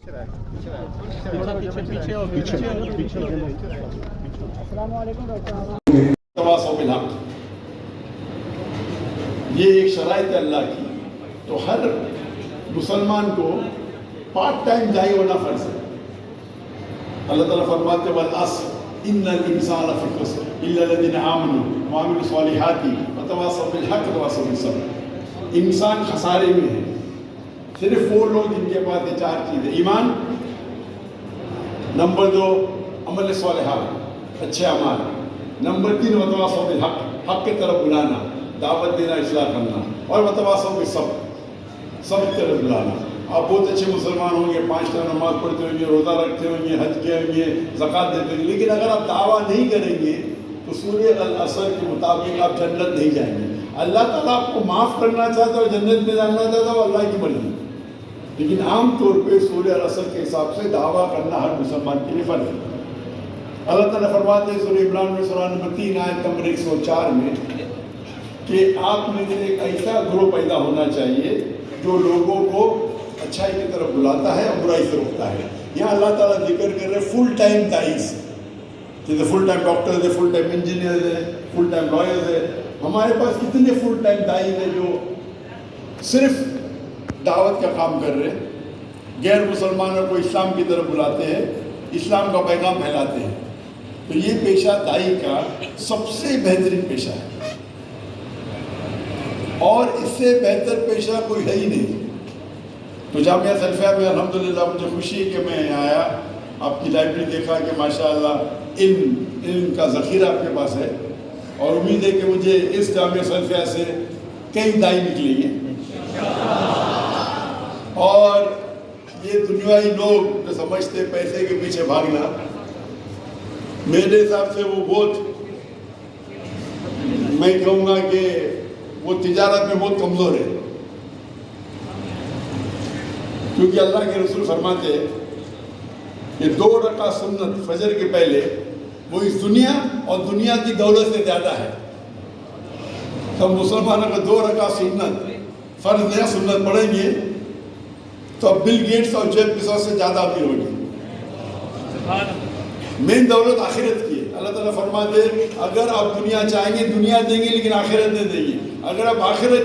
السلام علیکم ڈاکٹر صاحب. تواصوا بالحق، یہ ایک شرائط ہے اللہ کی. تو ہر مسلمان کو پارٹ ٹائم دائی ہونا فرض ہے. اللہ تعالیٰ فرماتے ہیں والعصر ان الانسان لفی خسر الا الذین آمنوا وعملوا الصالحات وتواصوا بالحق وتواصوا بالصبر. انسان خسارے میں ہے صرف وہ لوگ جن کے پاس یہ چار چیزیں: ایمان، نمبر 2 عمل صالحات، اچھے اعمال، نمبر 3 وتواصوا بالحق، حق کی طرف بلانا، دعوت دینا، اصلاح کرنا، اور وتواصوا بالصبر، صبر کی طرف بلانا. آپ بہت اچھے مسلمان ہوں گے، 5 ٹائم نماز پڑھتے ہوں گے، روزہ رکھتے ہوں گے، حج کیے ہوں گے، زکوٰۃ دیتے ہوں گے، لیکن اگر آپ دعویٰ نہیں کریں گے تو سورہ العصر کے مطابق آپ جنت نہیں جائیں گے. اللہ تعالیٰ آپ کو معاف کرنا چاہتا ہے اور جنت میں جانا چاہتا ہے، وہ اللہ کی مرضی. لیکن عام طور پہ سورہ العصر کے حساب سے دعویٰ کرنا ہر مسلمان کے لیے فرض ہے. اللہ تعالیٰ فرماتے ہیں سورہ عمران میں سورہ نمبر 3 آیت نمبر 104 میں کہ آپ میں سے ایک ایسا گروہ پیدا ہونا چاہیے جو لوگوں کو اچھائی کی طرف بلاتا ہے اور برائی سے روکتا ہے. یہاں اللہ تعالیٰ ذکر کر رہے فل ٹائم داعی سے، جیسے فل ٹائم ڈاکٹرز ہے، فل ٹائم انجینئرز ہے، فل ٹائم لائرز ہے. ہمارے پاس کتنے فل ٹائم داعی ہیں جو صرف دعوت کا کام کر رہے ہیں، غیر مسلمانوں کو اسلام کی طرف بلاتے ہیں، اسلام کا پیغام پھیلاتے ہیں. تو یہ پیشہ داعی کا سب سے بہترین پیشہ ہے، اور اس سے بہتر پیشہ کوئی ہے ہی نہیں. تو جامعہ سلفیہ میں الحمدللہ مجھے خوشی ہے کہ میں آیا، آپ کی لائبریری دیکھا کہ ماشاءاللہ علم کا ذخیرہ آپ کے پاس ہے، اور امید ہے کہ مجھے اس جامعہ سلفیہ سے کئی دائی نکلیں گے. اور یہ دنیاوی لوگ جو سمجھتے پیسے کے پیچھے بھاگنا، میرے حساب سے وہ بہت، میں کہوں گا کہ وہ تجارت میں بہت کمزور ہے. کیونکہ اللہ کے رسول فرماتے ہیں کہ 2 رکعت سنت فجر کے پہلے وہ اس دنیا اور دنیا کی دولت سے زیادہ ہے. تو مسلمانوں کو 2 رکعت سنت فرض نیا سنت پڑھیں گے تو اب بل گیٹس اور جیف بیزوس سے زیادہ امیر ہوگی. مین دولت آخرت کی ہے. اللہ تعالیٰ فرماتے ہیں اگر آپ دنیا چاہیں گے دنیا دیں گے لیکن آخرت نہیں دیں گے. اگر آپ آخرت